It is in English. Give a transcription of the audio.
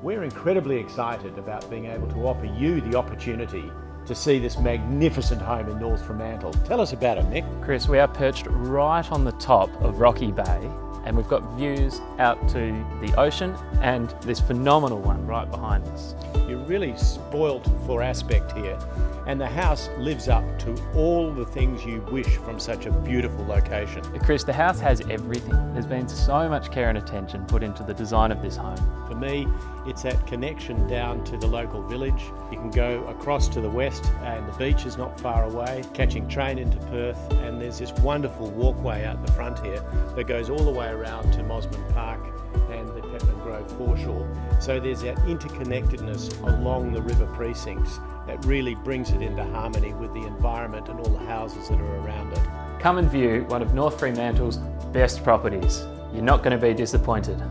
We're incredibly excited about being able to offer you the opportunity to see this magnificent home in North Fremantle. Tell us about it, Nick. Chris, we are perched right on the top of Rocky Bay, and we've got views out to the ocean and this phenomenal one right behind us. You're really spoilt for aspect here, and the house lives up to all the things you wish from such a beautiful location. Chris, the house has everything. There's been so much care and attention put into the design of this home. For me, it's that connection down to the local village. You can go across to the west and the beach is not far away, catching train into Perth, and there's this wonderful walkway out the front here that goes all the way around to Mosman Park and the Peppermint Grove foreshore. So there's that interconnectedness along the river precincts that really brings it into harmony with the environment and all the houses that are around it. Come and view one of North Fremantle's best properties. You're not going to be disappointed.